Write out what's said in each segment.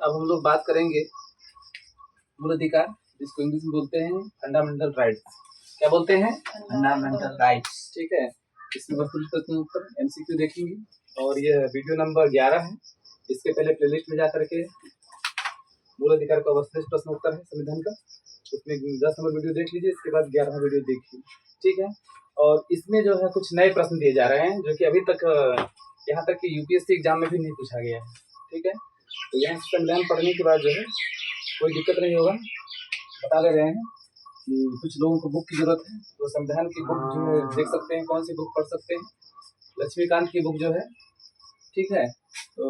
अब हम लोग बात करेंगे मूल अधिकार, जिसको इंग्लिश में बोलते हैं फंडामेंटल राइट्स। क्या बोलते हैं? Fundamental rights. ठीक है, इसमें वस्तुनिष्ठ प्रश्न उत्तर एमसीक्यू देखेंगे और ये वीडियो नंबर 11 है। इसके पहले प्लेलिस्ट में जाकर के मूल अधिकार का वस्तुनिष्ठ प्रश्न उत्तर है संविधान का, उसमें 10 नंबर वीडियो देख लीजिए, इसके बाद 11वां वीडियो देखिए। ठीक है, और इसमें जो है कुछ नए प्रश्न दिए जा रहे हैं जो कि अभी तक यहाँ तक कि यूपीएससी एग्जाम में भी नहीं पूछा गया है। ठीक है, तो यहाँ संविधान पढ़ने के बाद जो है कोई दिक्कत नहीं होगा। बता दे रहे हैं कि कुछ लोगों को बुक की जरूरत है, तो संविधान की बुक जो है देख सकते हैं, कौन सी बुक पढ़ सकते हैं। लक्ष्मीकांत की बुक जो है, ठीक है, तो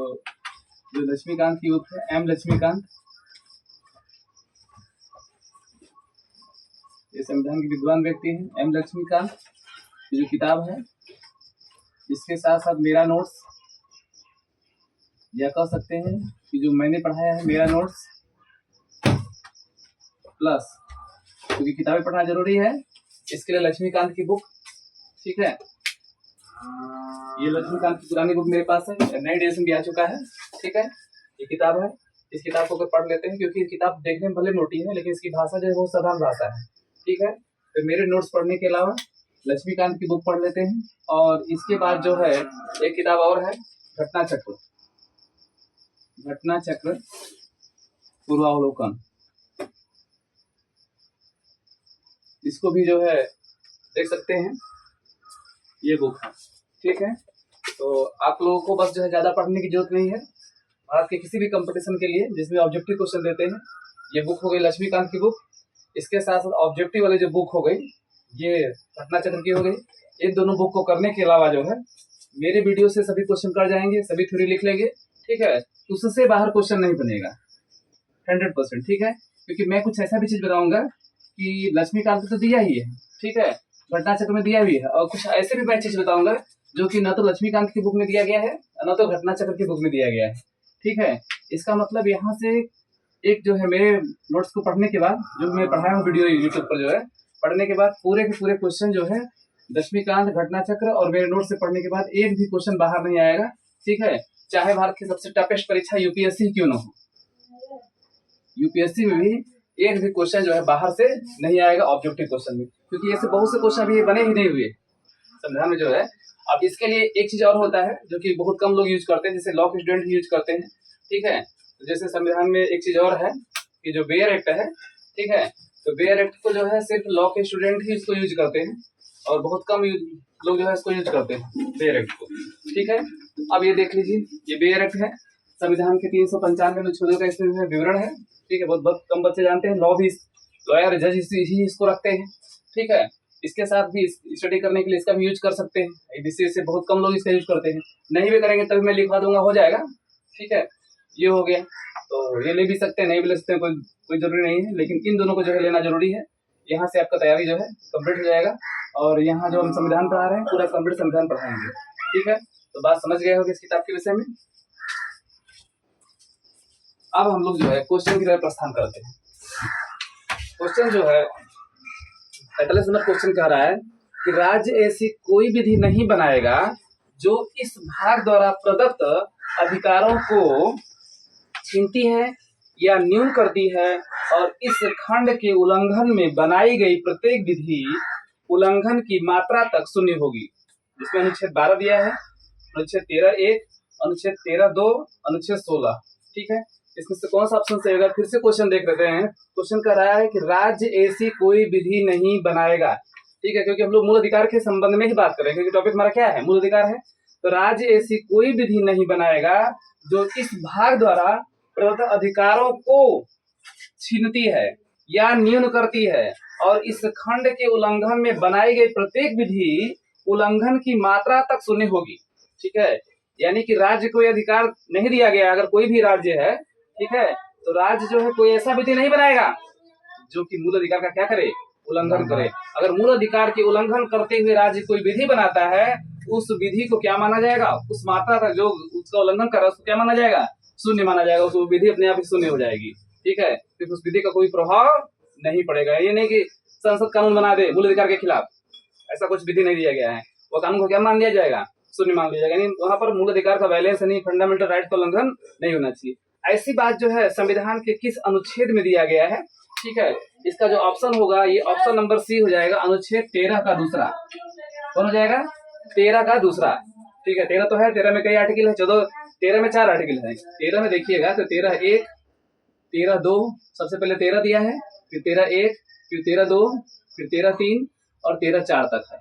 जो लक्ष्मीकांत की बुक है, एम लक्ष्मीकांत, ये संविधान के विद्वान व्यक्ति हैं, एम लक्ष्मीकांत की जो किताब है, इसके साथ साथ मेरा नोट्स, या कह सकते हैं कि जो मैंने पढ़ाया है मेरा नोट्स प्लस, क्योंकि किताबें पढ़ना जरूरी है, इसके लिए लक्ष्मीकांत की बुक। ठीक है, ये लक्ष्मीकांत की पुरानी बुक मेरे पास है, नई एडिशन भी आ चुका है। ठीक है, ये किताब है, इस किताब को अगर पढ़ लेते हैं, क्योंकि किताब देखने में भले मोटी है लेकिन इसकी भाषा जो है बहुत साधारण भाषा है। ठीक है, तो मेरे नोट्स पढ़ने के अलावा लक्ष्मीकांत की बुक पढ़ लेते हैं, और इसके बाद जो है एक किताब और है, घटना चक्र, घटना चक्र पूर्वावलोकन, इसको भी जो है देख सकते हैं, ये बुक है। ठीक है, तो आप लोगों को बस जो है ज्यादा पढ़ने की जरूरत नहीं है। भारत के किसी भी कंपटीशन के लिए जिसमें ऑब्जेक्टिव क्वेश्चन देते हैं, ये बुक हो गई लक्ष्मीकांत की बुक, इसके साथ साथ ऑब्जेक्टिव वाली जो बुक हो गई ये घटना चक्र की हो गई। इन दोनों बुक को करने के अलावा जो है मेरे वीडियो से सभी क्वेश्चन कर जाएंगे, सभी थ्योरी लिख लेंगे। ठीक है, उससे बाहर क्वेश्चन नहीं बनेगा 100%। ठीक है, क्योंकि मैं कुछ ऐसा भी चीज बताऊंगा कि लक्ष्मीकांत तो दिया ही है, ठीक है, घटना चक्र में दिया भी है, और कुछ ऐसे भी मैं चीज बताऊंगा जो कि न तो लक्ष्मीकांत की बुक में दिया गया है न तो घटना चक्र की बुक में दिया गया है। ठीक है, इसका मतलब यहाँ से एक जो है मेरे नोट्स को पढ़ने के बाद, जो मैं पढ़ाया हूँ वीडियो यूट्यूब पर, जो है पढ़ने के बाद पूरे के पूरे क्वेश्चन जो है लक्ष्मीकांत, घटना चक्र और मेरे नोट से पढ़ने के बाद एक भी क्वेश्चन बाहर नहीं आएगा। ठीक है, चाहे भारत की सबसे टफेस्ट परीक्षा यूपीएससी क्यों न हो, यूपीएससी में भी एक भी क्वेश्चन जो है बाहर से नहीं आएगा ऑब्जेक्टिव क्वेश्चन में, क्योंकि ऐसे बहुत से क्वेश्चन अभी बने ही नहीं हुए संविधान में जो है। अब इसके लिए एक चीज और होता है जो कि बहुत कम लोग यूज करते हैं, जैसे लॉ के स्टूडेंट यूज करते हैं। ठीक है, तो जैसे संविधान में एक चीज और है कि जो बेयर एक्ट है, ठीक है, तो बेयर एक्ट को जो है सिर्फ लॉ के स्टूडेंट ही इसको यूज करते हैं, और बहुत कम लोग जो है इसको यूज करते हैं बेयर एक्ट को। ठीक है, अब ये देख लीजिए, ये बेयर एक्ट है, संविधान के 395 अनुच्छेदों का इसमें विवरण है। ठीक है, बहुत कम बच्चे जानते हैं, लॉयर जज ही इसको रखते हैं। ठीक है, इसके साथ भी स्टडी करने के लिए इसका भी यूज कर सकते हैं, एबीसी से बहुत कम लोग इसका यूज करते हैं, नहीं भी करेंगे तभी मैं लिखवा दूंगा, हो जाएगा। ठीक है, ये हो गया, तो ये ले भी सकते हैं, नहीं भी ले सकते हैं, कोई जरूरी नहीं है, लेकिन इन दोनों को जो है लेना जरूरी है। यहाँ से आपका तैयारी जो है कंप्लीट हो जाएगा, और यहाँ जो हम संविधान पढ़ा रहे हैं पूरा कंप्लीट संविधान पढ़ाएंगे। ठीक है, तो बात समझ गए होगी इस किताब के विषय में। अब हम लोग जो है क्वेश्चन की तरफ प्रस्थान करते हैं। क्वेश्चन जो है 45 नंबर क्वेश्चन कह रहा है कि राज्य ऐसी कोई विधि नहीं बनाएगा जो इस भाग द्वारा प्रदत्त अधिकारों को छीनती है या न्यून करती है, और इस खंड के उल्लंघन में बनाई गई प्रत्येक विधि उल्लंघन की मात्रा तक शून्य होगी। इसमें अनुच्छेद 12 दिया है, अनुच्छेद 13(1), अनुच्छेद 13(2), अनुच्छेद 16। ठीक है, इसमें से कौन सा ऑप्शन सही होगा? फिर से क्वेश्चन देख लेते हैं। क्वेश्चन कर रहा है कि राज्य ऐसी कोई विधि नहीं बनाएगा। ठीक है, क्योंकि हम लोग मूल अधिकार के संबंध में ही बात करें, क्योंकि टॉपिक हमारा क्या है, मूल अधिकार है। तो राज्य ऐसी कोई विधि नहीं बनाएगा जो इस भाग द्वारा प्रदत्त अधिकारों को छीनती है या न्यून करती है, और इस खंड के उल्लंघन में बनाई गई प्रत्येक विधि उल्लंघन की मात्रा तक शून्य होगी। ठीक है, यानी कि राज्य को अधिकार नहीं दिया गया, अगर कोई भी राज्य है, ठीक है, तो राज्य जो है कोई ऐसा विधि नहीं बनाएगा जो कि मूल अधिकार का क्या करे, उल्लंघन करे। अगर मूल अधिकार के उल्लंघन करते हुए राज्य कोई विधि बनाता है, उस विधि को क्या माना जाएगा, उस मात्रा तक जो उसका उल्लंघन कर रहा है उसको क्या माना जाएगा, शून्य माना जाएगा। उस विधि अपने आप ही शून्य हो जाएगी। ठीक है, क्योंकि उस विधि का कोई प्रभाव नहीं पड़ेगा। ये नहीं कि संसद कानून बना दे मूल अधिकार के खिलाफ, ऐसा कुछ विधि नहीं दिया गया है, वो कानून को क्या मान लिया जाएगा, शून्य मान लिया जाएगा। वहां पर मूल अधिकार का बैलेंस नहीं, फंडामेंटल राइट का उल्लंघन नहीं होना चाहिए। ऐसी बात जो है संविधान के किस अनुच्छेद में दिया गया है, ठीक है। इसका जो ऑप्शन होगा ये ऑप्शन नंबर सी हो जाएगा, अनुच्छेद 13 का दूसरा। कौन हो जाएगा? 13 का दूसरा, ठीक है। 13 तो है, 13 में कई आर्टिकल है, 13 में 4 आर्टिकल है। 13 में देखिएगा तो 13(1), 13(2), सबसे पहले 13 दिया है, फिर 13(1), फिर 13(2), फिर 13(3) और 13(4) तक है,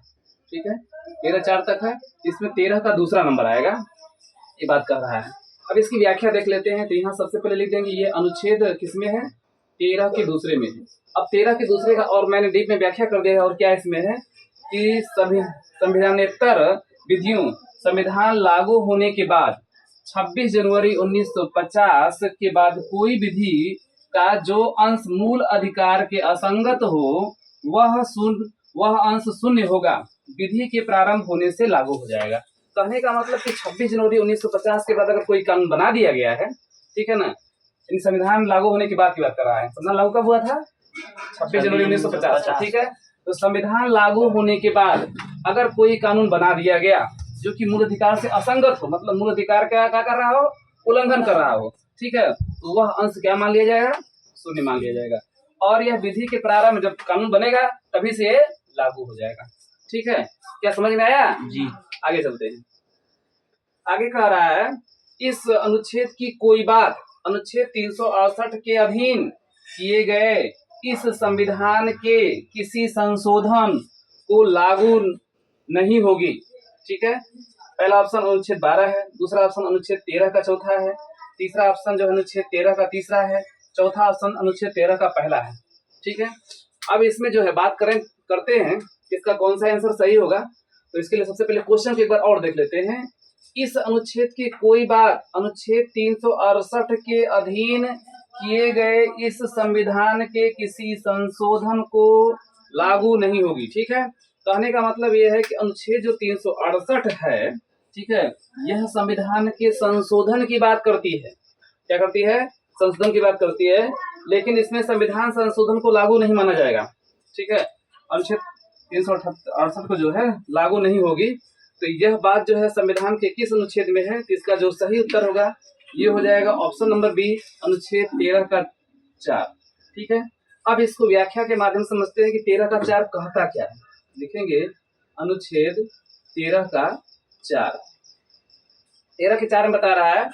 ठीक है। 13(4) तक है, इसमें 13 का दूसरा नंबर आएगा, ये बात कर रहा है। अब इसकी व्याख्या देख लेते हैं। तो यहाँ सबसे पहले लिख देंगे ये अनुच्छेद किसमें है? 13 के दूसरे में है। अब 13 के दूसरे का और मैंने डीप में व्याख्या कर दिया है। और क्या इसमें है कि संविधानेतर विधियों संविधान लागू होने के बाद 26 जनवरी 1950 के बाद कोई विधि का जो अंश मूल अधिकार के असंगत हो वह अंश शून्य होगा, विधि के प्रारंभ होने से लागू हो जाएगा। कहने का मतलब कि 26 जनवरी 1950 के बाद अगर कोई कानून बना दिया गया है, ठीक है ना, इन संविधान लागू होने की बात कर रहा है। संविधान लागू कब हुआ था? 26 जनवरी 1950, ठीक है। तो संविधान लागू होने के बाद अगर कोई कानून बना दिया गया जो कि मूल अधिकार से असंगत हो, मतलब मूल अधिकार क्या कर रहा हो? उल्लंघन कर रहा हो, ठीक है, तो वह अंश क्या मान लिया जाएगा? शून्य मान लिया जाएगा। और यह विधि के प्रारंभ जब कानून बनेगा तभी से लागू हो जाएगा, ठीक है। क्या समझ में आया जी? आगे चलते हैं। आगे कह रहा है इस अनुच्छेद की कोई बात अनुच्छेद 368 के अधीन किए गए इस संविधान के किसी संशोधन को लागू नहीं होगी, ठीक है। पहला ऑप्शन अनुच्छेद 12 है, दूसरा ऑप्शन अनुच्छेद 13 का चौथा है, तीसरा ऑप्शन जो है अनुच्छेद 13 का तीसरा है, चौथा ऑप्शन अनुच्छेद 13 का पहला है, ठीक है। अब इसमें जो है बात करते हैं इसका कौन सा आंसर सही होगा। तो इसके लिए सबसे पहले क्वेश्चन को एक बार और देख लेते हैं। इस अनुच्छेद की कोई बात अनुच्छेद 368 के अधीन किए गए इस संविधान के किसी संशोधन को लागू नहीं होगी, ठीक है। कहने का मतलब यह है कि अनुच्छेद जो 368 है, ठीक है, यह संविधान के संशोधन की बात करती है। क्या करती है? संशोधन की बात करती है, लेकिन इसमें संविधान संशोधन को लागू नहीं माना जाएगा, ठीक है। अनुच्छेद 368 को जो है लागू नहीं होगी। तो यह बात जो है संविधान के किस अनुच्छेद में है? तो इसका जो सही उत्तर होगा ये हो जाएगा ऑप्शन नंबर बी, अनुच्छेद 13 का 4, ठीक है। अब इसको व्याख्या के माध्यम से समझते हैं कि 13 का 4 कहता क्या है। लिखेंगे अनुच्छेद 13 का 4। 13 के 4 में बता रहा है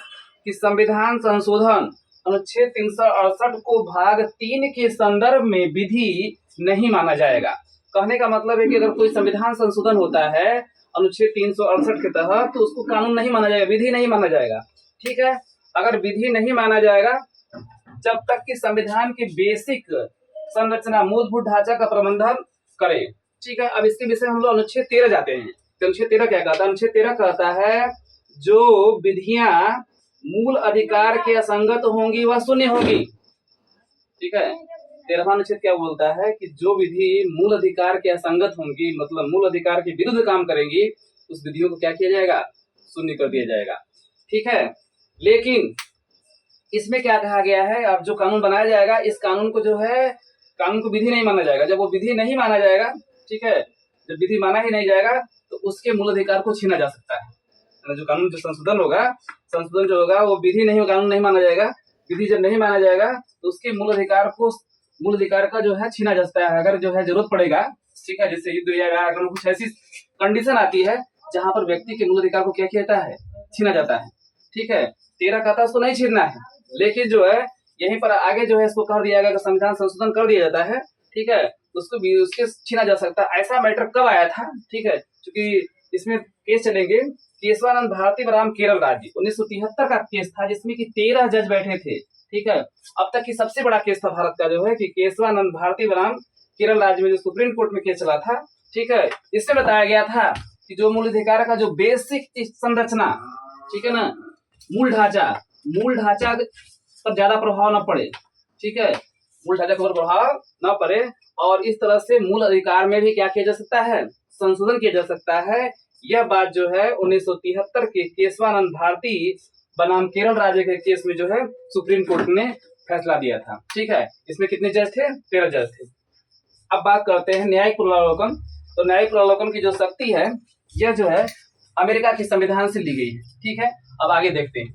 कि संविधान संशोधन अनुच्छेद 368 को भाग 3 के संदर्भ में विधि नहीं माना जाएगा। कहने का मतलब है कि अगर कोई संविधान संशोधन होता है अनुच्छेद 368 के तहत तो उसको कानून नहीं माना जाएगा, विधि नहीं माना जाएगा, ठीक है। अगर विधि नहीं माना जाएगा जब तक कि संविधान की बेसिक संरचना मूलभूत ढांचा का प्रबंधन करे, ठीक है। अब इसके विषय हम लोग अनुच्छेद 13 जाते हैं। तो अनुच्छेद 13 क्या कहता है? अनुच्छेद 13 कहता है जो विधियां मूल अधिकार के असंगत होंगी वह शून्य होगी, ठीक है। 13वां अनुच्छेद क्या बोलता है कि जो विधि मूल अधिकार के असंगत होंगी, मतलब मूल अधिकार के विरुद्ध काम करेंगी, उस विधियों को क्या किया जाएगा? शून्य कर दिया जाएगा, ठीक है। लेकिन इसमें क्या कहा गया है? अब जो कानून बनाया जाएगा इस कानून को जो है कानून को विधि नहीं माना जाएगा। जब वो विधि नहीं माना जाएगा, ठीक है, जब विधि माना ही नहीं जाएगा तो उसके मूल अधिकार को छीना जा सकता है। जो कानून जो संशोधन जो होगा वो विधि नहीं, कानून नहीं माना जाएगा। विधि जब नहीं माना जाएगा तो उसके मूल अधिकार का जो है छीना जा सकता है। अगर जो है जरूरत पड़ेगा, ठीक है, जैसे युद्ध या अगर कुछ ऐसी कंडीशन आती है जहां पर व्यक्ति के मूल अधिकार को क्या किया जाता है? छीना जाता है, ठीक है। 13 कहता है उसको नहीं छीनना है, लेकिन जो है यहीं पर आगे जो है इसको कर दिया गया, संविधान संशोधन कर दिया जाता है, ठीक है, उसको भी उसके छीना जा सकता है। ऐसा मैटर कब आया था? ठीक है, क्योंकि इसमें केस चलेंगे केशवानंद भारती बनाम केरल राज्य 1973 का केस था जिसमें कि 13 जज बैठे थे, ठीक है। अब तक की सबसे बड़ा केस था भारत का जो है कि केशवानंद भारती बनाम केरल राज्य में जो सुप्रीम कोर्ट में केस चला था, ठीक है। इसमें बताया गया था कि जो मूल अधिकार का जो बेसिक संरचना, ठीक है ना, मूल ढांचा पर ज्यादा प्रभाव न पड़े, ठीक है, मूल ढांचा पर प्रभाव न पड़े और इस तरह से मूल अधिकार में भी क्या किया जा सकता है? संशोधन किया जा सकता है। यह बात जो है 1973 के केशवानंद भारती बनाम केरल राज्य के केस में जो है सुप्रीम कोर्ट ने फैसला दिया था, ठीक है। इसमें कितने जज थे? 13 जज थे। अब बात करते हैं न्यायिक पुनरावलोकन। तो न्यायिक पुनरावलोकन की जो शक्ति है यह जो है अमेरिका के संविधान से ली गई है, ठीक है। अब आगे देखते हैं।